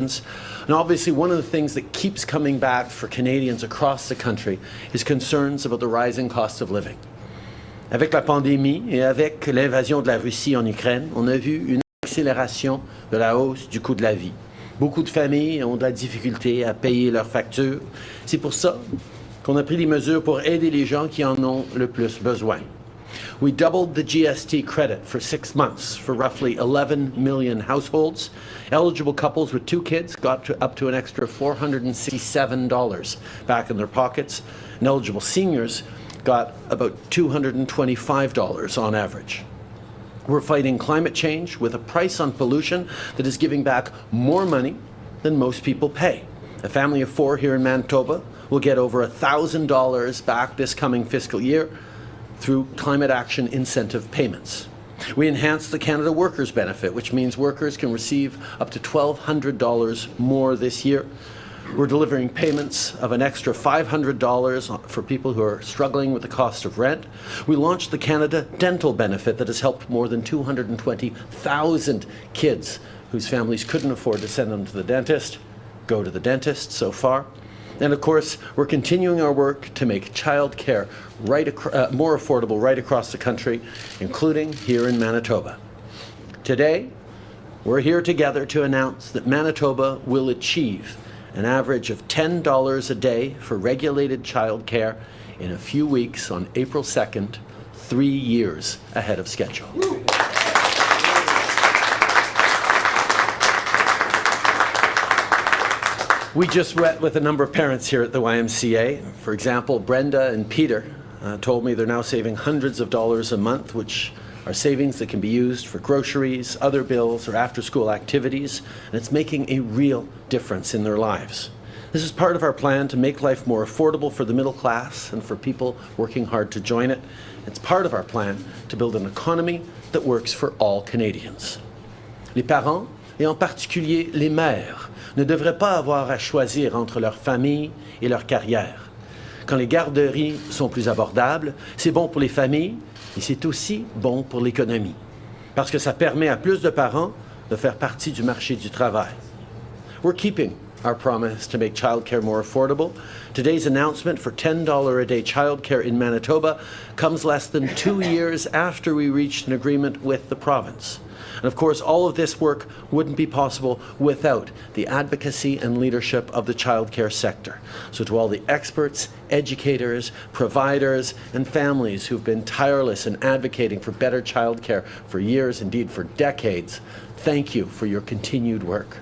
And obviously, one of the things that keeps coming back for Canadians across the country is concerns about the rising cost of living. Avec la pandémie et avec l'invasion de la Russie en Ukraine, on a vu une accélération de la hausse du coût de la vie. Beaucoup de familles ont de la difficulté à payer leurs factures. C'est pour ça qu'on a pris des mesures pour aider les gens qui en ont le plus besoin. We doubled the GST credit for 6 months for roughly 11 million households. Eligible couples with 2 kids got up to an extra $467 back in their pockets, and eligible seniors got about $225 on average. We're fighting climate change with a price on pollution that is giving back more money than most people pay. A family of 4 here in Manitoba will get over $1,000 back this coming fiscal year through climate action incentive payments. We enhanced the Canada Workers Benefit, which means workers can receive up to $1,200 more this year. We're delivering payments of an extra $500 for people who are struggling with the cost of rent. We launched the Canada Dental Benefit that has helped more than 220,000 kids whose families couldn't afford to send them to the dentist go to the dentist so far. And of course, we're continuing our work to make childcare more affordable right across the country, including here in Manitoba. Today, we're here together to announce that Manitoba will achieve an average of $10 a day for regulated childcare in a few weeks on April 2nd, 3 years ahead of schedule. We just met with a number of parents here at the YMCA. For example, Brenda and Peter told me they're now saving hundreds of dollars a month, which are savings that can be used for groceries, other bills, or after-school activities, and it's making a real difference in their lives. This is part of our plan to make life more affordable for the middle class and for people working hard to join it. It's part of our plan to build an economy that works for all Canadians. Les parents, et en particulier les mères, ne devraient pas avoir à choisir entre leur famille et leur carrière. Quand les garderies sont plus abordables, c'est bon pour les familles et c'est aussi bon pour l'économie, parce que ça permet à plus de parents de faire partie du marché du travail. We're keeping our promise to make childcare more affordable. Today's announcement for $10 a day childcare in Manitoba comes less than 2 years after we reached an agreement with the province. And of course, all of this work wouldn't be possible without the advocacy and leadership of the childcare sector. So to all the experts, educators, providers, and families who've been tireless in advocating for better childcare for years, indeed for decades, thank you for your continued work.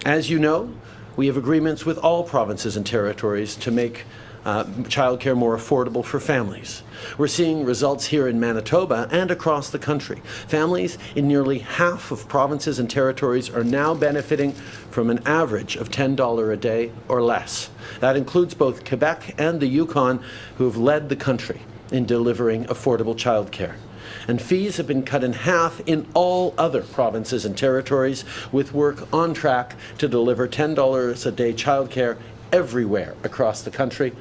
As you know, we have agreements with all provinces and territories to make childcare more affordable for families. We're seeing results here in Manitoba and across the country. Families in nearly half of provinces and territories are now benefiting from an average of $10 a day or less. That includes both Quebec and the Yukon, who have led the country in delivering affordable childcare. And fees have been cut in half in all other provinces and territories, with work on track to deliver $10 a day childcare everywhere across the country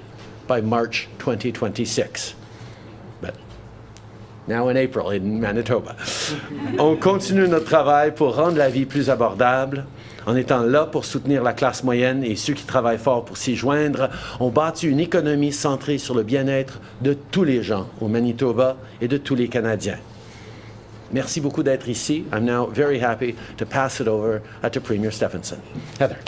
by March 2026. But now in April in Manitoba. On continue notre travail pour rendre la vie plus abordable. En étant là pour soutenir la classe moyenne et ceux qui travaillent fort pour s'y joindre, on bâtit une économie centrée sur le bien-être de tous les gens au Manitoba et de tous les Canadiens. Merci beaucoup d'être ici. I'm now very happy to pass it over to Premier Stefanson. Heather.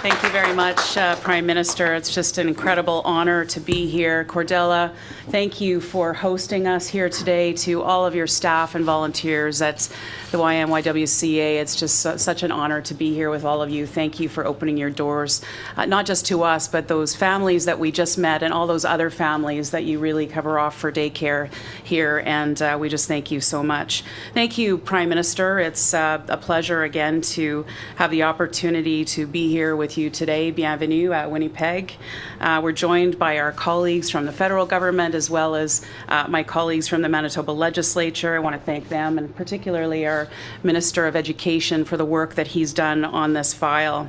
Thank you very much, Prime Minister. It's just an incredible honor to be here. Cordella, thank you for hosting us here today. To all of your staff and volunteers at the YMYWCA, it's just such an honor to be here with all of you. Thank you for opening your doors, not just to us, but those families that we just met and all those other families that you really cover off for daycare here. And we just thank you so much. Thank you, Prime Minister. It's a pleasure again to have the opportunity to be here with you today. Bienvenue at Winnipeg. We're joined by our colleagues from the federal government as well as my colleagues from the Manitoba legislature. I want to thank them, and particularly our Minister of Education for the work that he's done on this file.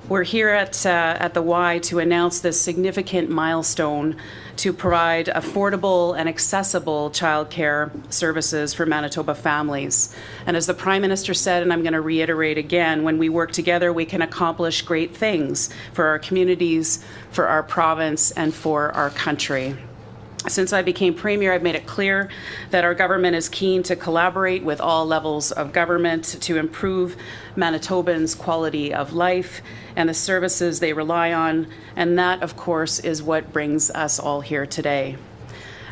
We're here at the Y to announce this significant milestone to provide affordable and accessible childcare services for Manitoba families. And as the Prime Minister said, and I'm going to reiterate again, when we work together, we can accomplish great things for our communities, for our province, and for our country. Since I became Premier, I've made it clear that our government is keen to collaborate with all levels of government to improve Manitobans' quality of life and the services they rely on, and that, of course, is what brings us all here today.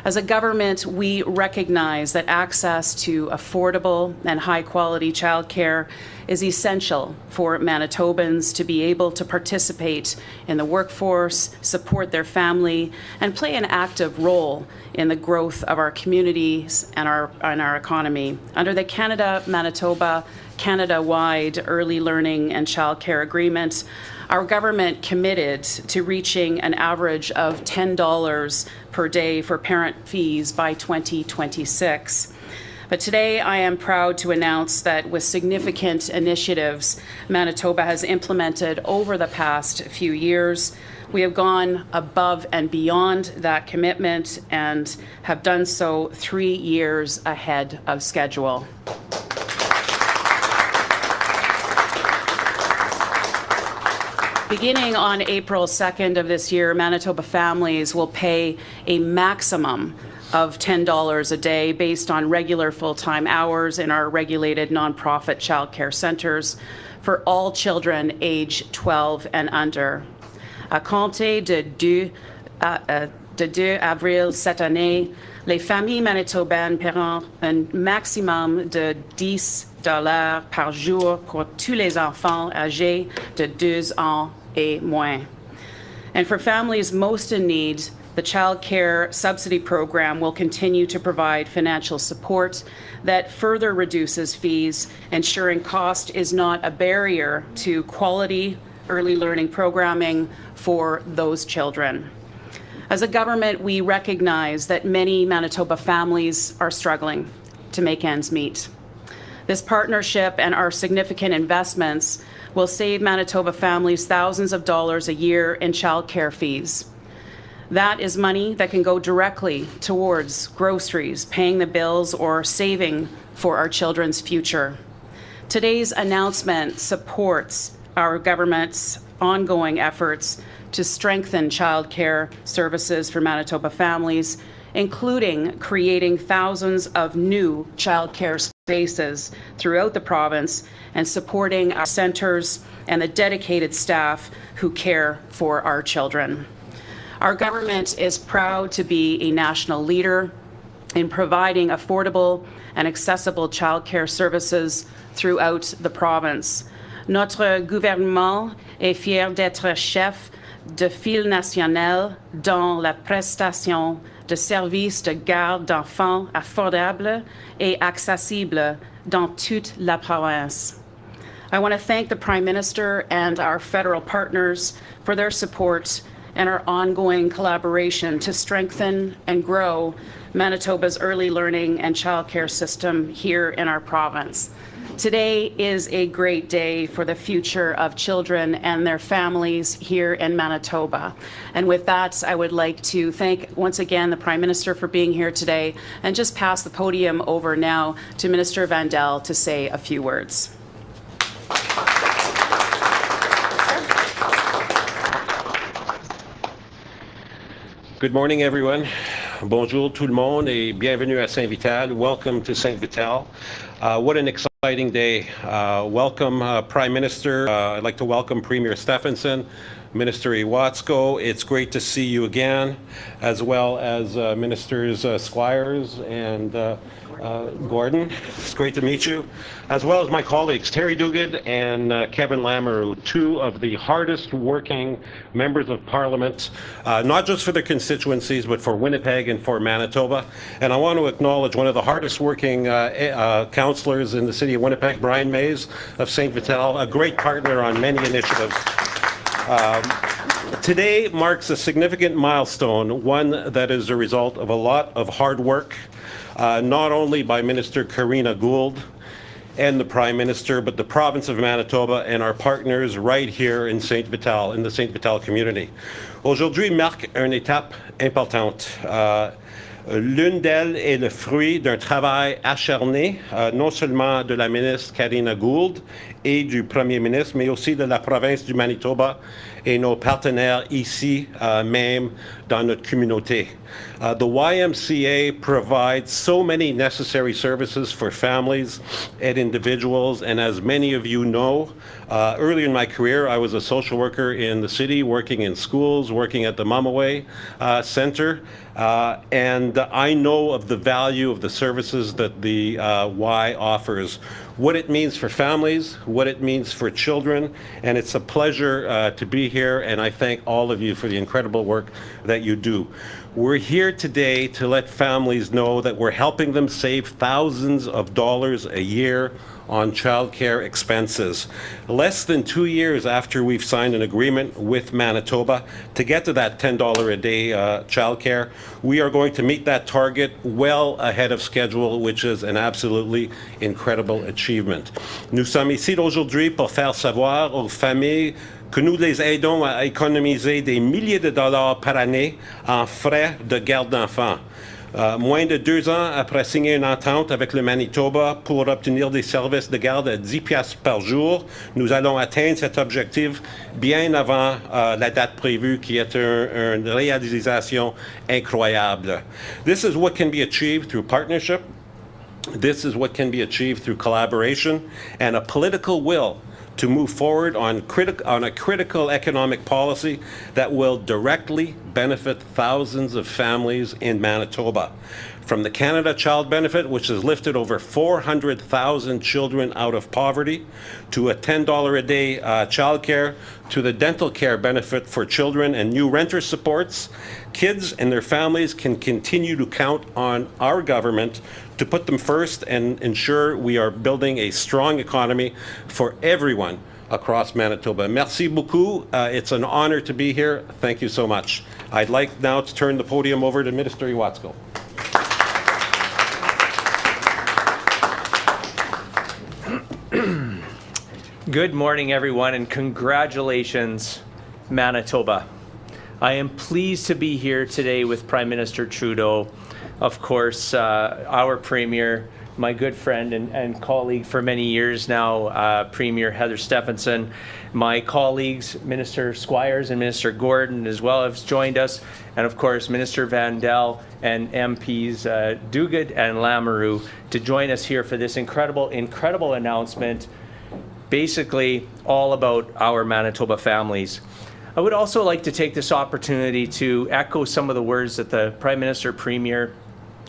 As a government, we recognize that access to affordable and high-quality childcare is essential for Manitobans to be able to participate in the workforce, support their family, and play an active role in the growth of our communities and our economy. Under the Canada-Manitoba Canada-wide Early Learning and Childcare Agreement, our government committed to reaching an average of $10 per day for parent fees by 2026. But today I am proud to announce that with significant initiatives Manitoba has implemented over the past few years, we have gone above and beyond that commitment and have done so 3 years ahead of schedule. Beginning on April 2nd of this year, Manitoba families will pay a maximum of $10 a day based on regular full-time hours in our regulated nonprofit childcare centres for all children age 12 and under. À compter de 2 avril cette année, les familles manitobaines paieront un maximum de $10 par jour pour tous les enfants âgés de 2 ans et moins. And for families most in need, the Child Care Subsidy Program will continue to provide financial support that further reduces fees, ensuring cost is not a barrier to quality early learning programming for those children. As a government, we recognize that many Manitoba families are struggling to make ends meet. This partnership and our significant investments will save Manitoba families thousands of dollars a year in childcare fees. That is money that can go directly towards groceries, paying the bills, or saving for our children's future. Today's announcement supports our government's ongoing efforts to strengthen childcare services for Manitoba families, including creating thousands of new childcare spaces throughout the province and supporting our centres and the dedicated staff who care for our children. Our government is proud to be a national leader in providing affordable and accessible childcare services throughout the province. Notre gouvernement est fier d'être chef de file national dans la prestation de services de garde d'enfants affordables et accessibles dans toute la province. I want to thank the Prime Minister and our federal partners for their support and our ongoing collaboration to strengthen and grow Manitoba's early learning and childcare system here in our province. Today is a great day for the future of children and their families here in Manitoba. And with that, I would like to thank once again the Prime Minister for being here today and just pass the podium over now to Minister Vandal to say a few words. Good morning, everyone. Bonjour tout le monde et bienvenue à Saint-Vital. Welcome to Saint-Vital. What an exciting day. Welcome, Prime Minister. I'd like to welcome Premier Stefanson, Minister Iwatsko. It's great to see you again, as well as Ministers Squires and Gordon. It's great to meet you, as well as my colleagues, Terry Duguid and Kevin Lamoureux, two of the hardest working members of Parliament, not just for their constituencies, but for Winnipeg and for Manitoba. And I want to acknowledge one of the hardest working councillors in the city of Winnipeg, Brian Mays of St. Vital, a great partner on many initiatives. Today marks a significant milestone, one that is a result of a lot of hard work, not only by Minister Karina Gould and the Prime Minister, but the province of Manitoba and our partners right here in Saint Vital, in the Saint Vital community. Aujourd'hui marque une étape importante. L'une d'elles est le fruit d'un travail acharné, non seulement de la ministre Karina Gould et du Premier ministre, mais aussi de la province du Manitoba et nos partenaires ici même dans notre communauté. The YMCA provides so many necessary services for families and individuals, and as many of you know, earlier in my career, I was a social worker in the city, working in schools, working at the Mamaway Center, and I know of the value of the services that the Y offers, what it means for families, what it means for children, and it's a pleasure to be here, and I thank all of you for the incredible work that you do. We're here today to let families know that we're helping them save thousands of dollars a year on childcare expenses. Less than 2 years after we've signed an agreement with Manitoba to get to that $10 a day childcare, we are going to meet that target well ahead of schedule, which is an absolutely incredible achievement. Nous sommes ici aujourd'hui pour faire savoir aux familles que nous les aidons à économiser des milliers de dollars par année en frais de garde d'enfants. Moins de 2 ans après signer une entente avec le Manitoba pour obtenir des services de garde à 10 piastres par jour, nous allons atteindre cet objectif bien avant la date prévue, qui est une réalisation incroyable. This is what can be achieved through partnership. This is what can be achieved through collaboration and a political will to move forward on a critical economic policy that will directly benefit thousands of families in Manitoba. From the Canada Child Benefit, which has lifted over 400,000 children out of poverty, to a $10 a day childcare, to the dental care benefit for children and new renter supports, kids and their families can continue to count on our government to put them first and ensure we are building a strong economy for everyone across Manitoba. Merci beaucoup. It's an honor to be here. Thank you so much. I'd like now to turn the podium over to Minister Iwatsko. Good morning, everyone, and congratulations, Manitoba. I am pleased to be here today with Prime Minister Trudeau, of course, our Premier, my good friend and colleague for many years now, Premier Heather Stefanson. My colleagues, Minister Squires and Minister Gordon as well, have joined us, and of course, Minister Vandel and MPs Duguid and Lamoureux to join us here for this incredible announcement, basically all about our Manitoba families. I would also like to take this opportunity to echo some of the words that the Prime Minister, Premier,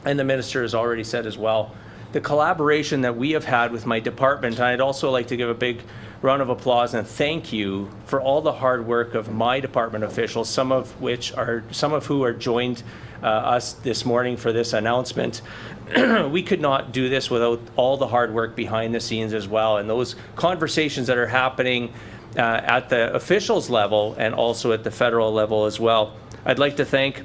and the Minister has already said as well. The collaboration that we have had with my department, I'd also like to give a big round of applause and thank you for all the hard work of my department officials, some of who are joined us this morning for this announcement. We could not do this without all the hard work behind the scenes as well, and those conversations that are happening at the officials level and also at the federal level as well. I'd like to thank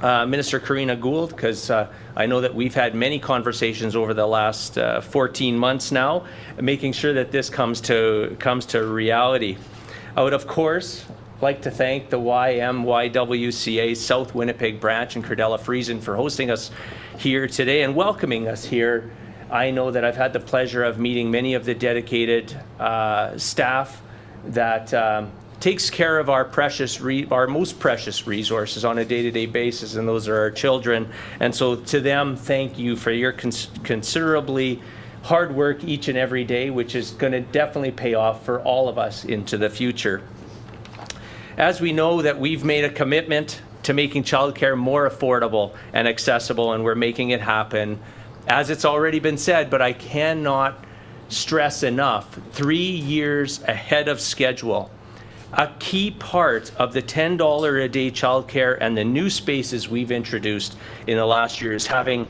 Minister Karina Gould, because I know that we've had many conversations over the last 14 months now, making sure that this comes to reality. I would, of course, like to thank the YMYWCA South Winnipeg branch and Cordella Friesen for hosting us here today and welcoming us here. I know that I've had the pleasure of meeting many of the dedicated staff that takes care of our most precious resources on a day-to-day basis, and those are our children. And so to them, thank you for your considerably hard work each and every day, which is going to definitely pay off for all of us into the future. As we know that we've made a commitment to making childcare more affordable and accessible, and we're making it happen, as it's already been said, but I cannot stress enough, 3 years ahead of schedule. A key part of the $10 a day childcare and the new spaces we've introduced in the last year is having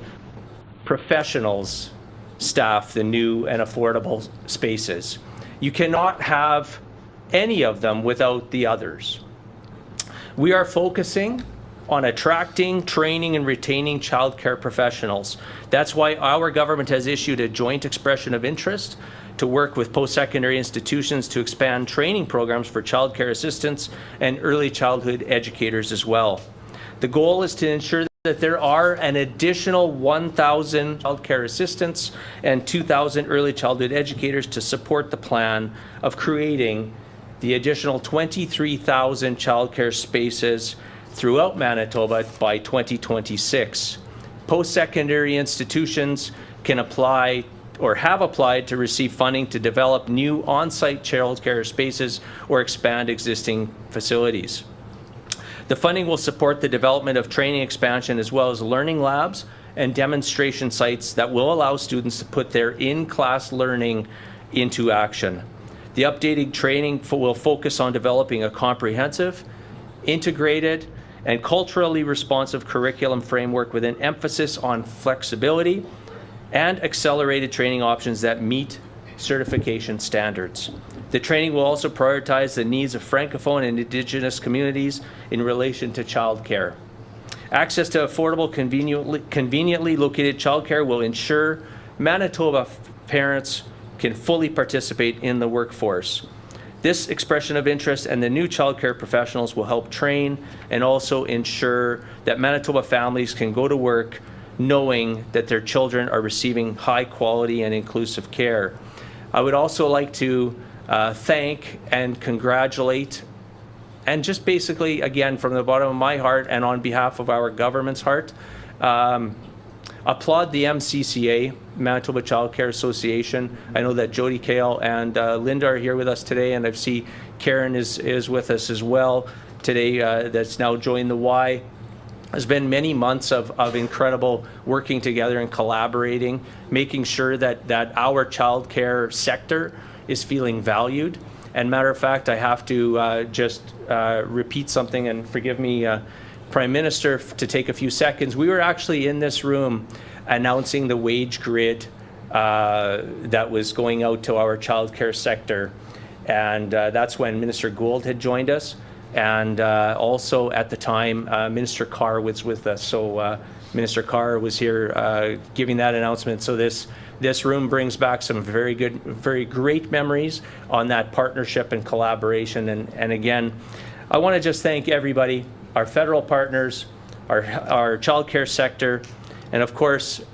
professionals staff the new and affordable spaces. You cannot have any of them without the others. We are focusing on attracting, training, and retaining childcare professionals. That's why our government has issued a joint expression of interest to work with post-secondary institutions to expand training programs for childcare assistants and early childhood educators as well. The goal is to ensure that there are an additional 1,000 childcare assistants and 2,000 early childhood educators to support the plan of creating the additional 23,000 childcare spaces throughout Manitoba by 2026. Post-secondary institutions can apply or have applied to receive funding to develop new on-site childcare spaces or expand existing facilities. The funding will support the development of training expansion as well as learning labs and demonstration sites that will allow students to put their in-class learning into action. The updated training will focus on developing a comprehensive, integrated, and culturally responsive curriculum framework with an emphasis on flexibility and accelerated training options that meet certification standards. The training will also prioritize the needs of Francophone and Indigenous communities in relation to childcare. Access to affordable, conveniently located childcare will ensure Manitoba parents can fully participate in the workforce. This expression of interest and the new childcare professionals will help train and also ensure that Manitoba families can go to work knowing that their children are receiving high quality and inclusive care. I would also like to thank and congratulate, and just basically, again, from the bottom of my heart and on behalf of our government's heart, applaud the MCCA, Manitoba Childcare Association. I know that Jody Kale and Linda are here with us today, and I see Karen is with us as well today, that's now joined the Y. There's been many months of incredible working together and collaborating, making sure that our childcare sector is feeling valued. And matter of fact, I have to just repeat something, and forgive me, Prime Minister, to take a few seconds. We were actually in this room announcing the wage grid that was going out to our childcare sector, and that's when Minister Gould had joined us, and also at the time Minister Carr was with us. So Minister Carr was here giving that announcement. So this room brings back some very great memories on that partnership and collaboration. And again, I want to just thank everybody, our federal partners, our childcare sector, and of course,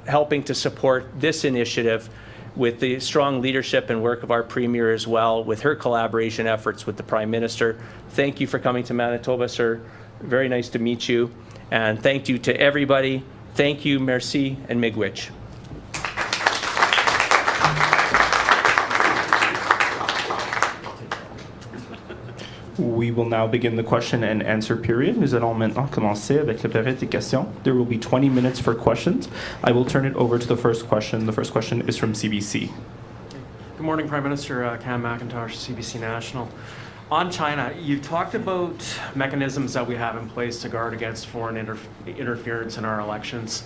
helping to support this initiative with the strong leadership and work of our Premier as well, with her collaboration efforts with the Prime Minister. Thank you for coming to Manitoba, sir. Very nice to meet you. And thank you to everybody. Thank you, merci, and miigwech. We will now begin the question and answer period. Nous allons maintenant commencer avec la période des questions. There will be 20 minutes for questions. I will turn it over to the first question. The first question is from CBC. Good morning, Prime Minister. Cam McIntosh, CBC National. On China, you talked about mechanisms that we have in place to guard against foreign interference in our elections.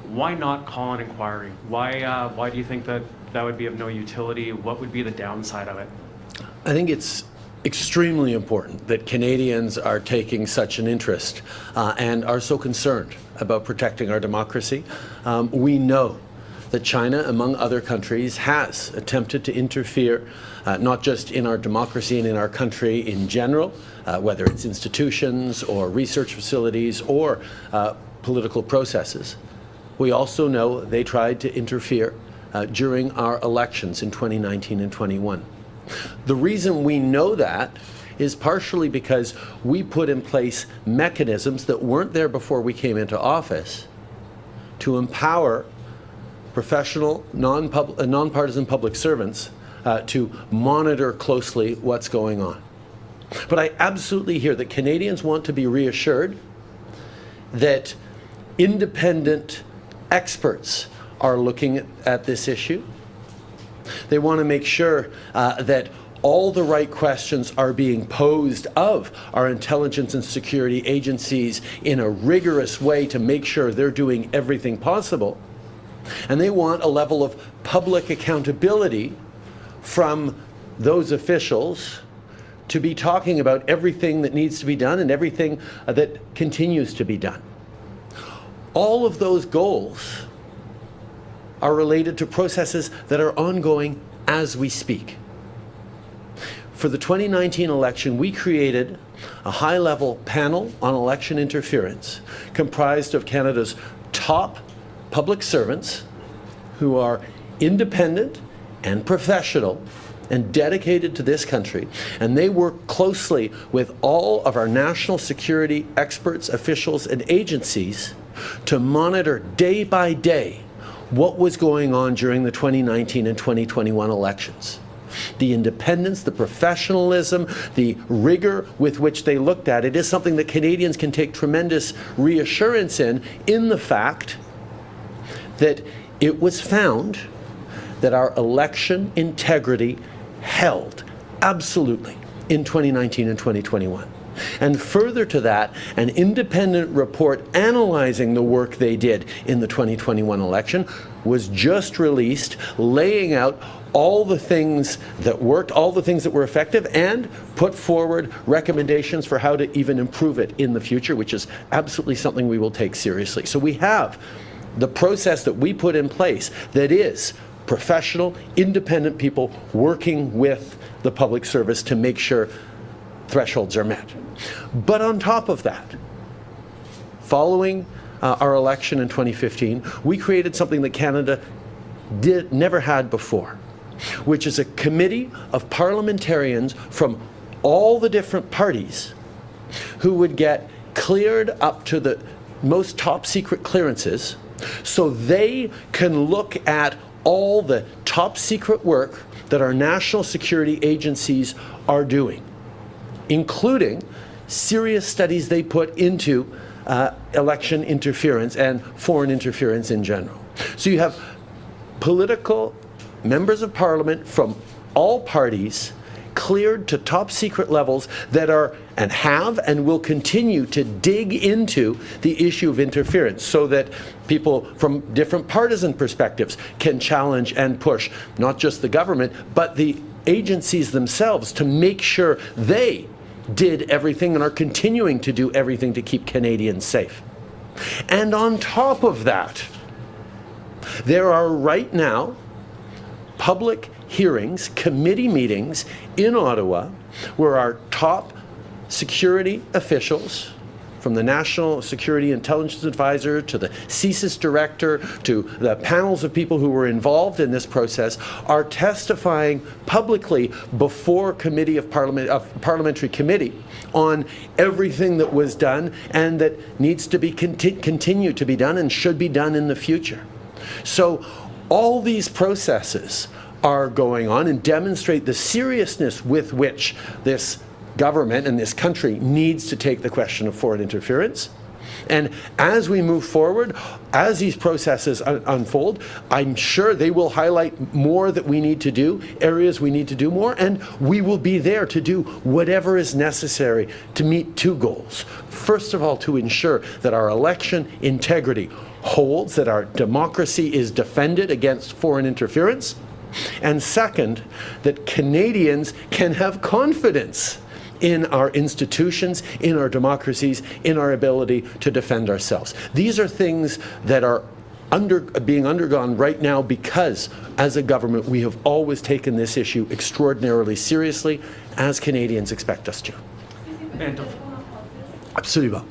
Why not call an inquiry? Why do you think that would be of no utility? What would be the downside of it? I think it's extremely important that Canadians are taking such an interest and are so concerned about protecting our democracy. We know that China, among other countries, has attempted to interfere not just in our democracy and in our country in general, whether it's institutions or research facilities or political processes. We also know they tried to interfere during our elections in 2019 and 21. The reason we know that is partially because we put in place mechanisms that weren't there before we came into office to empower professional, nonpartisan public servants to monitor closely what's going on. But I absolutely hear that Canadians want to be reassured that independent experts are looking at this issue. They want to make sure that all the right questions are being posed of our intelligence and security agencies in a rigorous way to make sure they're doing everything possible. And they want a level of public accountability from those officials to be talking about everything that needs to be done and everything that continues to be done. All of those goals are related to processes that are ongoing as we speak. For the 2019 election, we created a high-level panel on election interference comprised of Canada's top public servants who are independent and professional and dedicated to this country, and they work closely with all of our national security experts, officials, and agencies to monitor day by day what was going on during the 2019 and 2021 elections. The independence, the professionalism, the rigor with which they looked at it is something that Canadians can take tremendous reassurance in the fact that it was found that our election integrity held absolutely in 2019 and 2021. And further to that, an independent report analyzing the work they did in the 2021 election was just released, laying out all the things that worked, all the things that were effective, and put forward recommendations for how to even improve it in the future, which is absolutely something we will take seriously. So we have the process that we put in place that is professional, independent people working with the public service to make sure thresholds are met. But on top of that, following our election in 2015, we created something that Canada never had before, which is a committee of parliamentarians from all the different parties who would get cleared up to the most top secret clearances so they can look at all the top secret work that our national security agencies are doing, including serious studies they put into election interference and foreign interference in general. So you have political members of parliament from all parties cleared to top secret levels that are and have and will continue to dig into the issue of interference so that people from different partisan perspectives can challenge and push not just the government but the agencies themselves to make sure they did everything and are continuing to do everything to keep Canadians safe. And on top of that, there are right now public hearings, committee meetings in Ottawa where our top security officials, from the National Security Intelligence Advisor to the CSIS Director to the panels of people who were involved in this process, are testifying publicly before parliamentary committee on everything that was done and that needs to be continue to be done and should be done in the future. So all these processes are going on and demonstrate the seriousness with which this government and this country needs to take the question of foreign interference. And as we move forward, as these processes unfold, I'm sure they will highlight more that we need to do, areas we need to do more, and we will be there to do whatever is necessary to meet two goals. First of all, to ensure that our election integrity holds, that our democracy is defended against foreign interference, and second, that Canadians can have confidence in our institutions, in our democracies, in our ability to defend ourselves. These are things that are being undergone right now because, as a government, we have always taken this issue extraordinarily seriously, as Canadians expect us to. Absolument.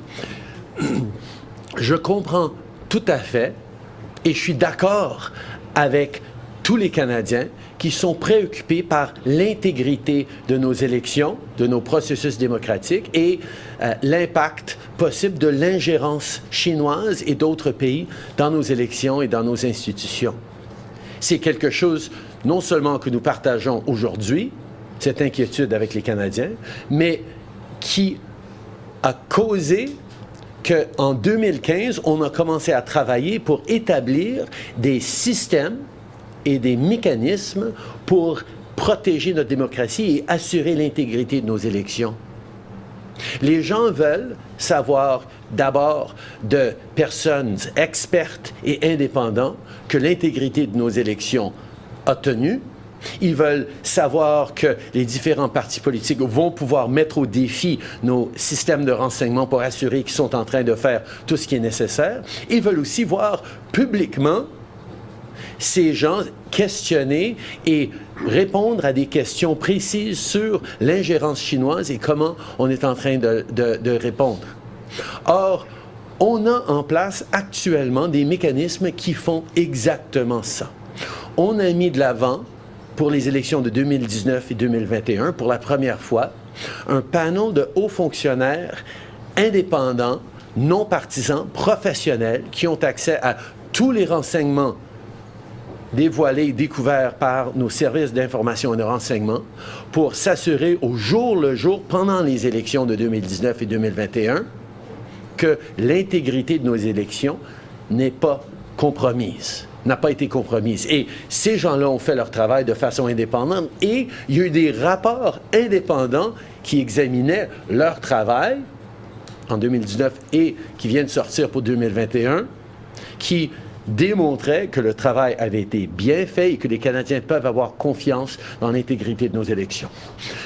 Je comprends tout à fait et je suis d'accord avec tous les Canadiens qui sont préoccupés par l'intégrité de nos élections, de nos processus démocratiques et l'impact possible de l'ingérence chinoise et d'autres pays dans nos élections et dans nos institutions. C'est quelque chose non seulement que nous partageons aujourd'hui, cette inquiétude avec les Canadiens, mais qui a causé qu'en 2015, on a commencé à travailler pour établir des systèmes et des mécanismes pour protéger notre démocratie et assurer l'intégrité de nos élections. Les gens veulent savoir d'abord de personnes expertes et indépendantes que l'intégrité de nos élections a tenu Ils veulent savoir que les différents partis politiques vont pouvoir mettre au défi nos systèmes de renseignement pour assurer qu'ils sont en train de faire tout ce qui est nécessaire. Ils veulent aussi voir publiquement ces gens questionner et répondre à des questions précises sur l'ingérence chinoise et comment on est en train de répondre. Or, on a en place actuellement des mécanismes qui font exactement ça. On a mis de l'avant, pour les élections de 2019 et 2021, pour la première fois, un panel de hauts fonctionnaires indépendants, non partisans, professionnels, qui ont accès à tous les renseignements dévoilés et découverts par nos services d'information et de renseignement pour s'assurer au jour le jour, pendant les élections de 2019 et 2021, que l'intégrité de nos élections n'est pas compromise, n'a pas été compromise. Et ces gens-là ont fait leur travail de façon indépendante et il y a eu des rapports indépendants qui examinaient leur travail en 2019 et qui viennent de sortir pour 2021, qui démontraient que le travail avait été bien fait et que les Canadiens peuvent avoir confiance dans l'intégrité de nos élections.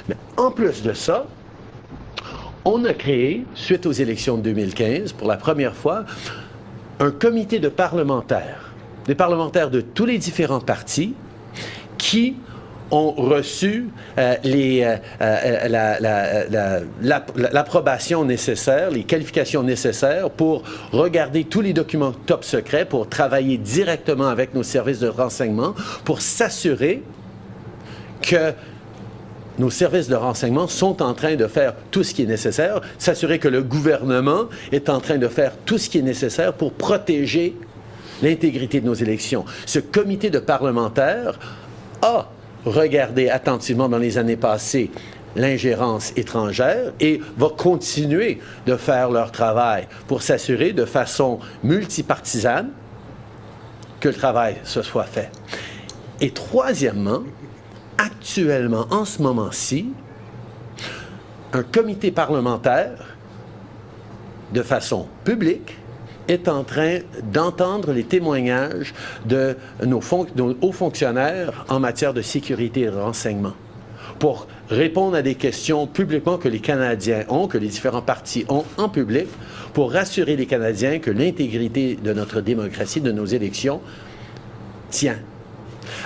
Mais en plus de ça, on a créé, suite aux élections de 2015, pour la première fois, un comité de parlementaires, des parlementaires de tous les différents partis qui ont reçu l'approbation nécessaire, les qualifications nécessaires pour regarder tous les documents top secrets, pour travailler directement avec nos services de renseignement, pour s'assurer que nos services de renseignement sont en train de faire tout ce qui est nécessaire, s'assurer que le gouvernement est en train de faire tout ce qui est nécessaire pour protéger l'intégrité de nos élections. Ce comité de parlementaires a regardé attentivement dans les années passées l'ingérence étrangère et va continuer de faire leur travail pour s'assurer de façon multipartisane que le travail se soit fait. Et troisièmement, actuellement, en ce moment-ci, un comité parlementaire, de façon publique, est en train d'entendre les témoignages de nos hauts fonctionnaires en matière de sécurité et de renseignement pour répondre à des questions publiquement que les Canadiens ont, que les différents partis ont en public, pour rassurer les Canadiens que l'intégrité de notre démocratie, de nos élections, tient.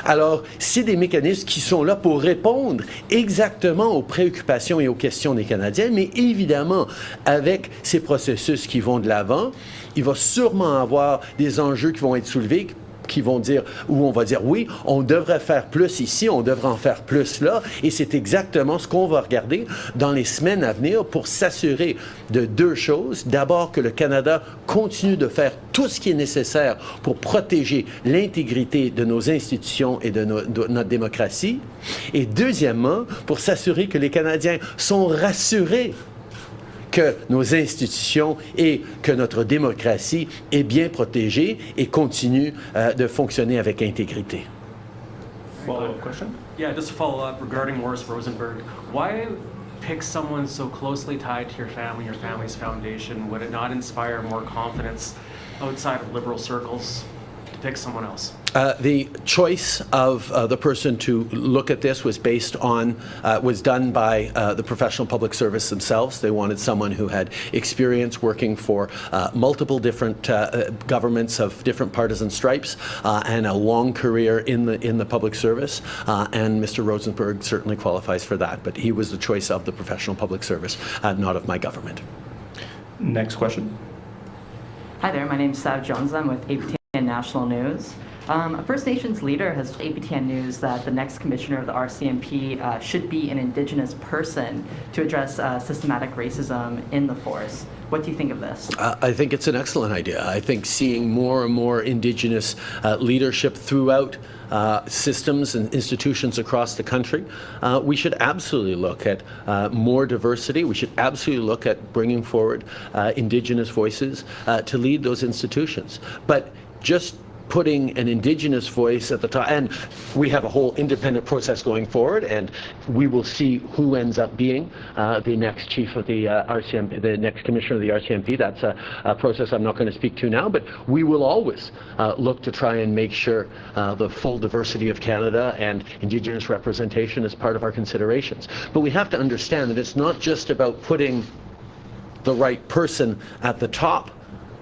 Alors, c'est des mécanismes qui sont là pour répondre exactement aux préoccupations et aux questions des Canadiens, mais évidemment, avec ces processus qui vont de l'avant, il va sûrement avoir des enjeux qui vont être soulevés, qui vont dire, où on va dire, oui, on devrait faire plus ici, on devrait en faire plus là, et c'est exactement ce qu'on va regarder dans les semaines à venir pour s'assurer de deux choses. D'abord, que le Canada continue de faire tout ce qui est nécessaire pour protéger l'intégrité de nos institutions et de notre démocratie, et deuxièmement, pour s'assurer que les Canadiens sont rassurés que nos institutions et que notre démocratie est bien protégée et continue de fonctionner avec intégrité. Follow-up question? Yeah, just to follow up regarding Morris Rosenberg. Why pick someone so closely tied to your family, your family's foundation? Would it not inspire more confidence outside of liberal circles to pick someone else? The choice of the person to look at this was based on, was done by the professional public service themselves. They wanted someone who had experience working for multiple different governments of different partisan stripes and a long career in the public service. And Mr. Rosenberg certainly qualifies for that, but he was the choice of the professional public service, not of my government. Next question. Hi there, my name is Sav Jones. I'm with APTN National News. A First Nations leader has told APTN News that the next commissioner of the RCMP should be an Indigenous person to address systematic racism in the force. What do you think of this? I think it's an excellent idea. I think seeing more and more Indigenous leadership throughout systems and institutions across the country, we should absolutely look at more diversity. We should absolutely look at bringing forward Indigenous voices to lead those institutions. But just putting an Indigenous voice at the top, and we have a whole independent process going forward, and we will see who ends up being the next chief of the RCMP, the next commissioner of the RCMP. That's a process I'm not going to speak to now, but we will always look to try and make sure the full diversity of Canada and Indigenous representation is part of our considerations. But we have to understand that it's not just about putting the right person at the top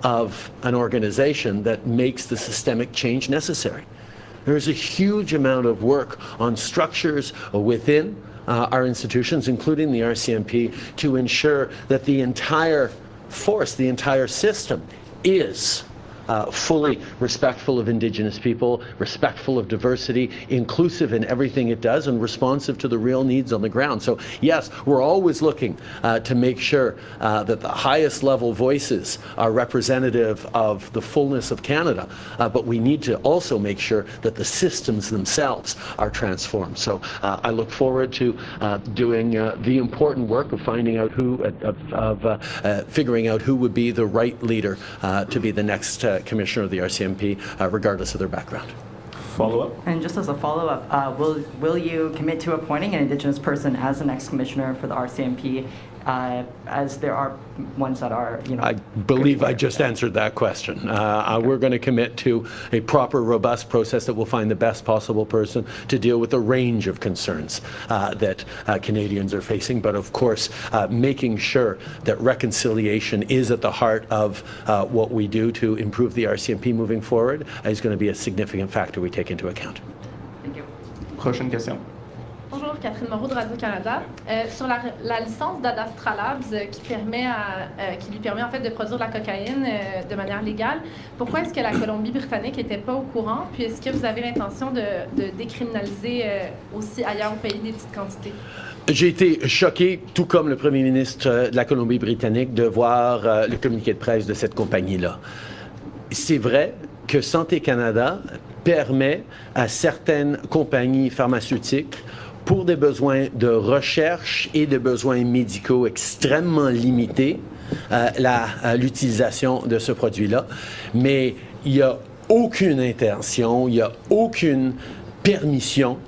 of an organization that makes the systemic change necessary. There's a huge amount of work on structures within our institutions, including the RCMP, to ensure that the entire force, the entire system is fully respectful of Indigenous people, respectful of diversity, inclusive in everything it does, and responsive to the real needs on the ground. So yes, we're always looking to make sure that the highest level voices are representative of the fullness of Canada, but we need to also make sure that the systems themselves are transformed. So I look forward to doing the important work of finding out who, figuring out who would be the right leader to be the next commissioner of the RCMP, regardless of their background. Follow-up? And just as a follow-up, will you commit to appointing an Indigenous person as the next commissioner for the RCMP, as there are ones that are, I believe I just answered that question. We're going to commit to a proper, robust process that will find the best possible person to deal with a range of concerns that Canadians are facing, but of course making sure that reconciliation is at the heart of what we do to improve the RCMP moving forward is going to be a significant factor we take into account. Thank you. Prochaine question. Bonjour, Catherine Moreau de Radio-Canada. Sur la licence d'Adastra Labs qui lui permet en fait de produire de la cocaïne de manière légale, pourquoi est-ce que la Colombie-Britannique n'était pas au courant? Puis est-ce que vous avez l'intention de décriminaliser aussi ailleurs au pays des petites quantités? J'ai été choqué, tout comme le Premier ministre de la Colombie-Britannique, de voir le communiqué de presse de cette compagnie-là. C'est vrai que Santé Canada permet à certaines compagnies pharmaceutiques, pour des besoins de recherche et de besoins médicaux extrêmement limités, l'utilisation de ce produit-là. Mais il n'y a aucune intention, il n'y a aucune permission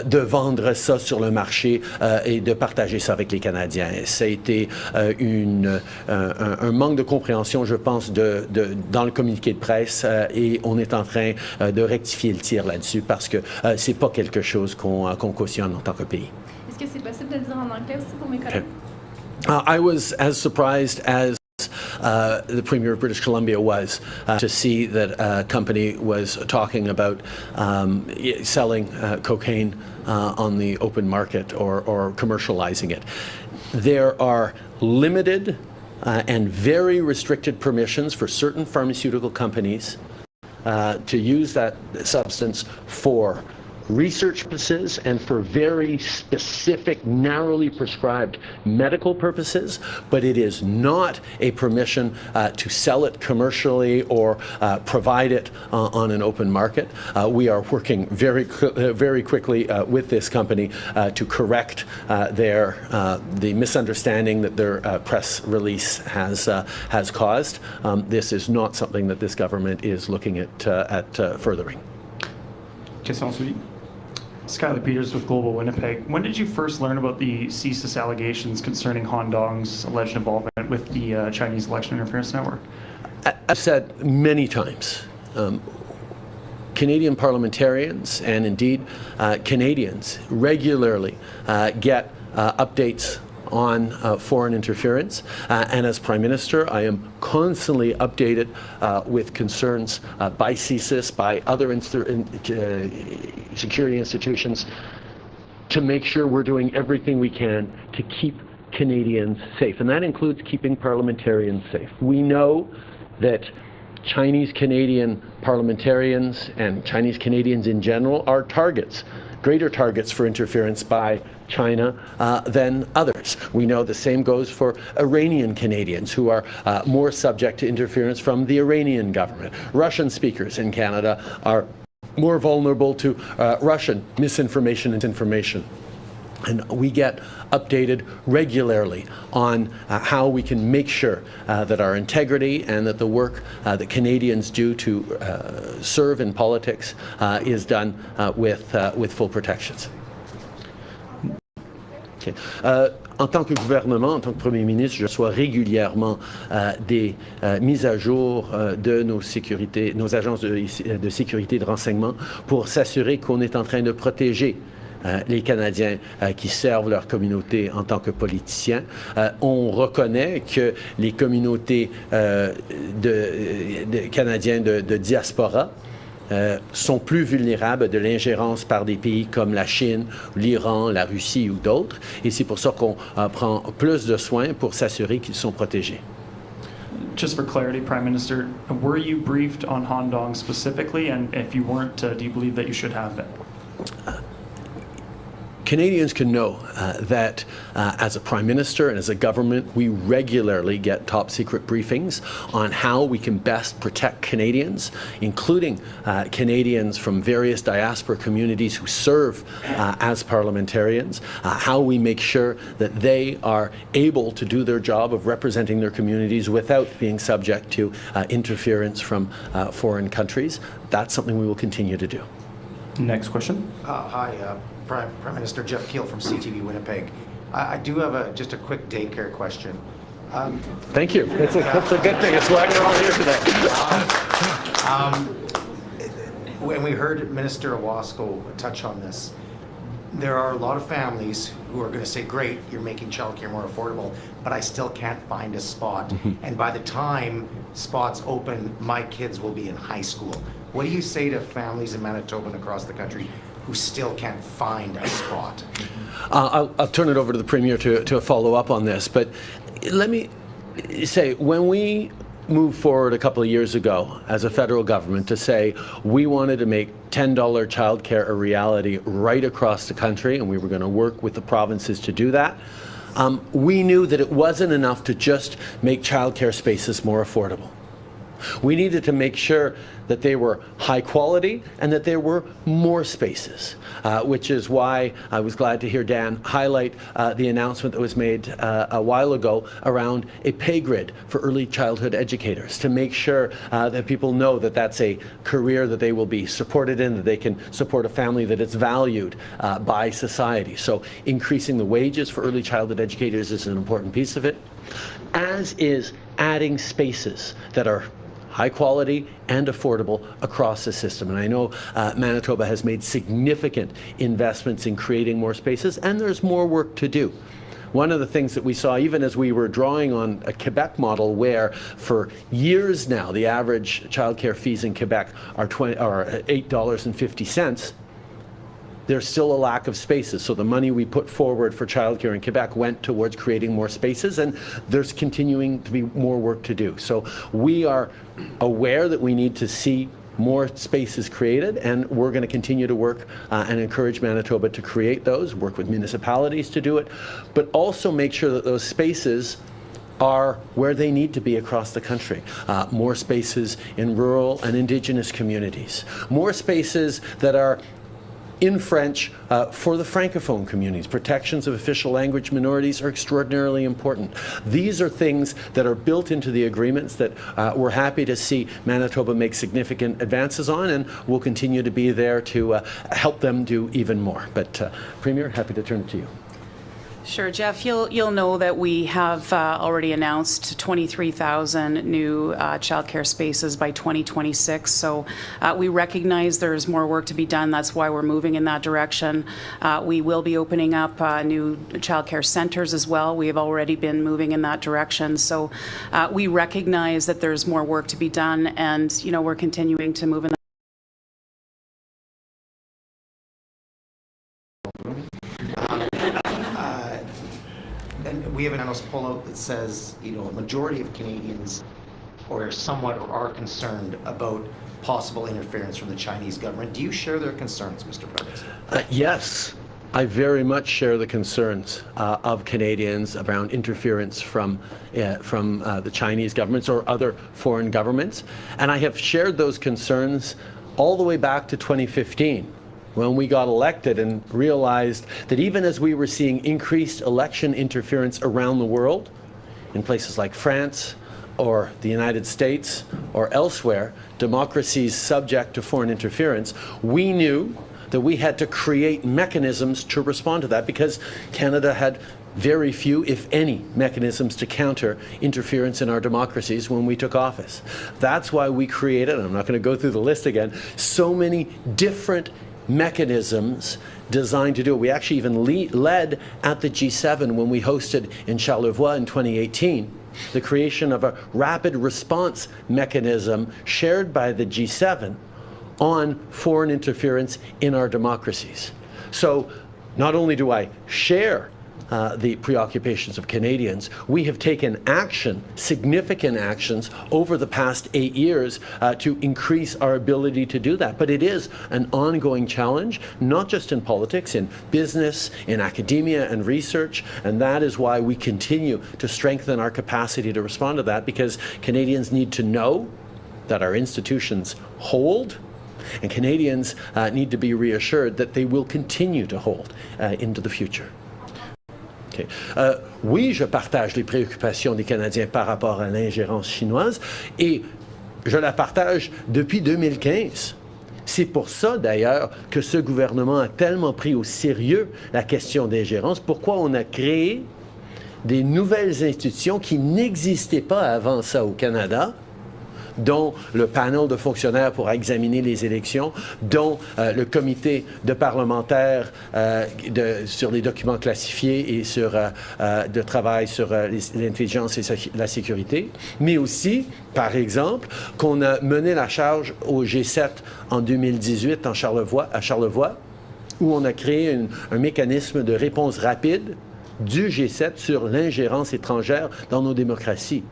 de vendre ça sur le marché et de partager ça avec les Canadiens. Ça a été un manque de compréhension, je pense, dans le communiqué de presse et on est en train de rectifier le tir là-dessus parce que c'est pas quelque chose qu'on cautionne en tant que pays. Est-ce que c'est possible de le dire en anglais aussi pour mes collègues? I was as surprised as the Premier of British Columbia was to see that a company was talking about selling cocaine on the open market or commercializing it. There are limited and very restricted permissions for certain pharmaceutical companies to use that substance for research purposes and for very specific, narrowly prescribed medical purposes, but it is not a permission to sell it commercially or provide it on an open market. We are working very quickly with this company to correct the misunderstanding that their press release has caused. This is not something that this government is looking at furthering. Question suivie. Skylar Peters with Global Winnipeg. When did you first learn about the CSIS allegations concerning Han Dong's alleged involvement with the Chinese election interference network? I've said many times, Canadian parliamentarians and indeed Canadians regularly get updates on foreign interference, and as Prime Minister I am constantly updated with concerns by CSIS, by other security institutions, to make sure we're doing everything we can to keep Canadians safe, and that includes keeping parliamentarians safe. We know that Chinese Canadian parliamentarians and Chinese Canadians in general are targets, greater targets for interference by China than others. We know the same goes for Iranian Canadians, who are more subject to interference from the Iranian government. Russian speakers in Canada are more vulnerable to Russian misinformation and information. And we get updated regularly on how we can make sure that our integrity and that the work that Canadians do to serve in politics is done with full protections. Okay. En tant que gouvernement, en tant que Premier ministre, je reçois régulièrement des mises à jour de nos agences de sécurité et de renseignement pour s'assurer qu'on est en train de protéger les Canadiens qui servent leur communauté en tant que politiciens. On reconnaît que les communautés de Canadiens de diaspora sont plus vulnérables de l'ingérence par des pays comme la Chine, l'Iran, la Russie ou d'autres. Et c'est pour ça qu'on prend plus de soins pour s'assurer qu'ils sont protégés. Just for clarity, Prime Minister, were you briefed on Han Dong specifically? And if you weren't, do you believe that you should have been? Canadians can know that as a Prime Minister and as a government, we regularly get top secret briefings on how we can best protect Canadians, including Canadians from various diaspora communities who serve as parliamentarians, how we make sure that they are able to do their job of representing their communities without being subject to interference from foreign countries. That's something we will continue to do. Next question. Hi, Prime Minister Jeff Keel from CTV Winnipeg. I do have just a quick daycare question. Thank you. That's a good thing. It's why we're all here today. When we heard Minister Owasco touch on this, there are a lot of families who are going to say, great, you're making childcare more affordable, but I still can't find a spot. And by the time spots open, my kids will be in high school. What do you say to families in Manitoba and across the country who still can't find a spot? I'll turn it over to the Premier to follow up on this, but let me say, when we moved forward a couple of years ago as a federal government to say we wanted to make $10 childcare a reality right across the country, and we were going to work with the provinces to do that, we knew that it wasn't enough to just make childcare spaces more affordable. We needed to make sure that they were high quality and that there were more spaces, which is why I was glad to hear Dan highlight the announcement that was made a while ago around a pay grid for early childhood educators, to make sure that people know that that's a career that they will be supported in, that they can support a family, that it's valued by society. So increasing the wages for early childhood educators is an important piece of it, as is adding spaces that are high quality and affordable across the system. And I know Manitoba has made significant investments in creating more spaces, and there's more work to do. One of the things that we saw, even as we were drawing on a Quebec model where for years now the average childcare fees in Quebec are $8.50, there's still a lack of spaces. So the money we put forward for childcare in Quebec went towards creating more spaces, and there's continuing to be more work to do. So we are aware that we need to see more spaces created, and we're going to continue to work and encourage Manitoba to create those, work with municipalities to do it, but also make sure that those spaces are where they need to be across the country. More spaces in rural and Indigenous communities. More spaces that are in French for the Francophone communities. Protections of official language minorities are extraordinarily important. These are things that are built into the agreements that we're happy to see Manitoba make significant advances on, and we'll continue to be there to help them do even more. But Premier, happy to turn it to you. Sure, Jeff, you'll know that we have already announced 23,000 new childcare spaces by 2026. So we recognize there's more work to be done. That's why we're moving in that direction. We will be opening up new childcare centers as well. We have already been moving in that direction. So we recognize that there's more work to be done, and we're continuing to move in that. And we have an analyst poll out that says, a majority of Canadians or somewhat are concerned about possible interference from the Chinese government. Do you share their concerns, Mr. Prime Minister? Yes. I very much share the concerns of Canadians around interference from the Chinese governments or other foreign governments. And I have shared those concerns all the way back to 2015, when we got elected and realized that even as we were seeing increased election interference around the world, in places like France or the United States or elsewhere, democracies subject to foreign interference, we knew that we had to create mechanisms to respond to that, because Canada had very few, if any, mechanisms to counter interference in our democracies when we took office. That's why we created, and I'm not going to go through the list again, so many different mechanisms designed to do it. We actually even led at the G7 when we hosted in Charlevoix in 2018 the creation of a rapid response mechanism shared by the G7 on foreign interference in our democracies. So not only do I share the preoccupations of Canadians, we have taken action, significant actions, over the past 8 years to increase our ability to do that. But it is an ongoing challenge, not just in politics, in business, in academia and research, and that is why we continue to strengthen our capacity to respond to that, because Canadians need to know that our institutions hold, and Canadians need to be reassured that they will continue to hold into the future. Okay. Oui, je partage les préoccupations des Canadiens par rapport à l'ingérence chinoise, et je la partage depuis 2015. C'est pour ça, d'ailleurs, que ce gouvernement a tellement pris au sérieux la question d'ingérence. Pourquoi on a créé des nouvelles institutions qui n'existaient pas avant ça au Canada, dont le panel de fonctionnaires pour examiner les élections, dont le comité de parlementaires sur les documents classifiés et sur de travail sur l'intelligence et la sécurité, mais aussi, par exemple, qu'on a mené la charge au G7 en 2018 à Charlevoix, où on a créé un mécanisme de réponse rapide du G7 sur l'ingérence étrangère dans nos démocraties.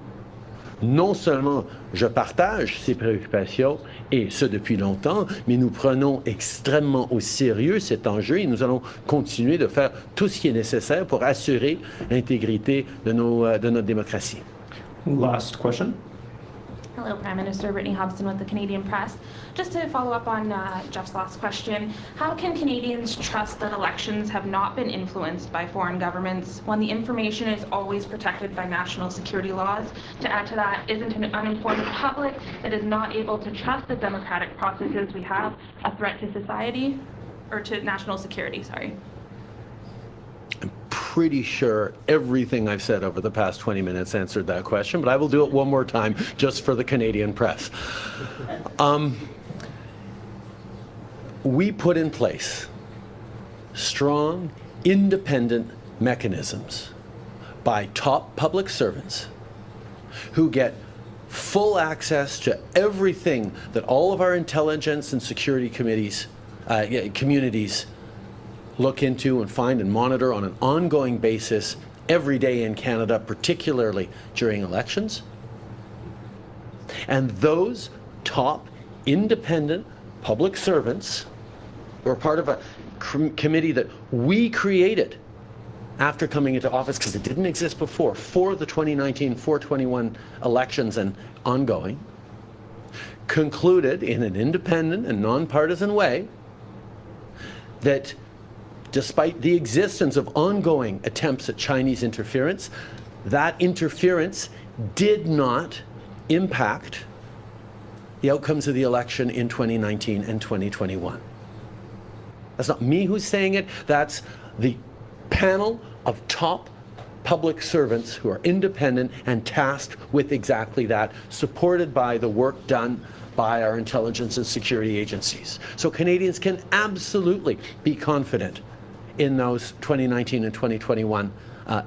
Non seulement je partage ces préoccupations, et ce depuis longtemps, mais nous prenons extrêmement au sérieux cet enjeu et nous allons continuer de faire tout ce qui est nécessaire pour assurer l'intégrité de notre démocratie. Last question. Hello, Prime Minister. Brittany Hobson with the Canadian Press. Just to follow up on Jeff's last question, how can Canadians trust that elections have not been influenced by foreign governments when the information is always protected by national security laws? To add to that, isn't an uninformed public that is not able to trust the democratic processes we have a threat to society, or to national security, sorry? Pretty sure everything I've said over the past 20 minutes answered that question, but I will do it one more time just for the Canadian press. We put in place strong, independent mechanisms by top public servants who get full access to everything that all of our intelligence and security communities look into and find and monitor on an ongoing basis every day in Canada, particularly during elections. And those top independent public servants were part of a committee that we created after coming into office, because it didn't exist before, for the 2019 421 elections and ongoing, concluded in an independent and nonpartisan way that despite the existence of ongoing attempts at Chinese interference, that interference did not impact the outcomes of the election in 2019 and 2021. That's not me who's saying it, that's the panel of top public servants who are independent and tasked with exactly that, supported by the work done by our intelligence and security agencies. So Canadians can absolutely be confident in those 2019 and 2021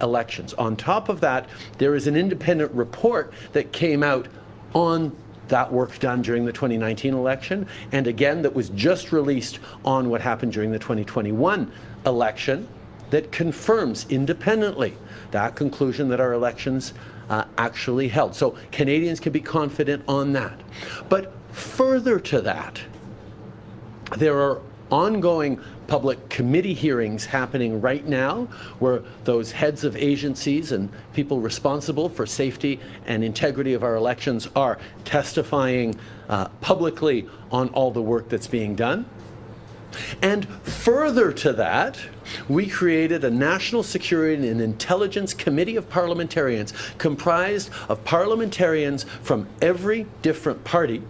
elections. On top of that, there is an independent report that came out on that work done during the 2019 election, and again that was just released on what happened during the 2021 election, that confirms independently that conclusion that our elections actually held. So Canadians can be confident on that. But further to that, there are ongoing public committee hearings happening right now where those heads of agencies and people responsible for safety and integrity of our elections are testifying publicly on all the work that's being done. And further to that, we created a National Security and Intelligence Committee of Parliamentarians comprised of parliamentarians from every different party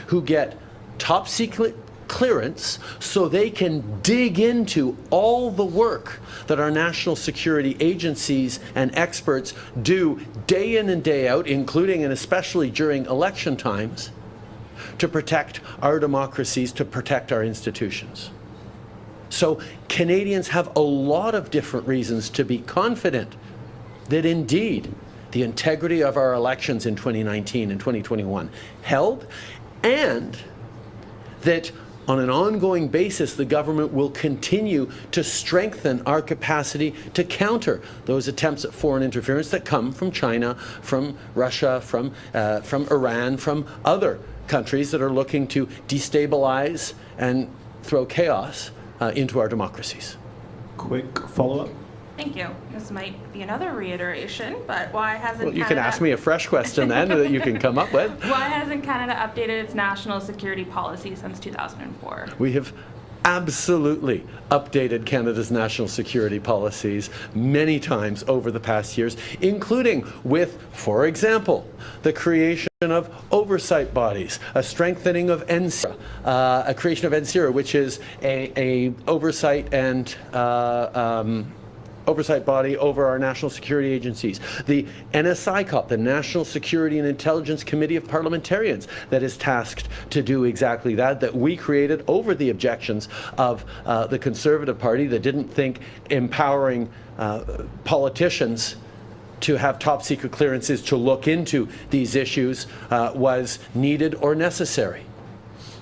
who get top secret clearance so they can dig into all the work that our national security agencies and experts do day in and day out, including and especially during election times, to protect our democracies, to protect our institutions. So Canadians have a lot of different reasons to be confident that indeed the integrity of our elections in 2019 and 2021 held, and that on an ongoing basis, the government will continue to strengthen our capacity to counter those attempts at foreign interference that come from China, from Russia, from Iran, from other countries that are looking to destabilize and throw chaos into our democracies. Quick follow-up. Thank you. This might be another reiteration, but why hasn't Well, you Canada... can ask me a fresh question then that you can come up with. Why hasn't Canada updated its national security policy since 2004? We have absolutely updated Canada's national security policies many times over the past years, including with, for example, the creation of oversight bodies, a strengthening of NCIRA, a creation of NCIRA, which is a oversight and oversight body over our national security agencies. The NSICOP, the National Security and Intelligence Committee of Parliamentarians, that is tasked to do exactly that we created over the objections of the Conservative Party that didn't think empowering politicians to have top secret clearances to look into these issues was needed or necessary.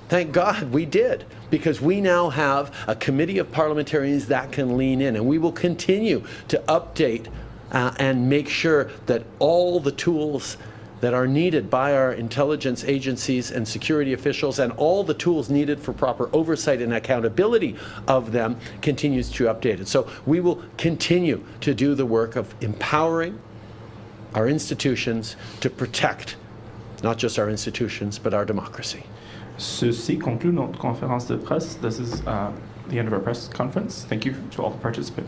Thank God we did, because we now have a committee of parliamentarians that can lean in, and we will continue to update and make sure that all the tools that are needed by our intelligence agencies and security officials and all the tools needed for proper oversight and accountability of them continues to update it. So we will continue to do the work of empowering our institutions to protect not just our institutions but our democracy. Ceci conclut notre conférence de presse. This is the end of our press conference. Thank you to all the participants.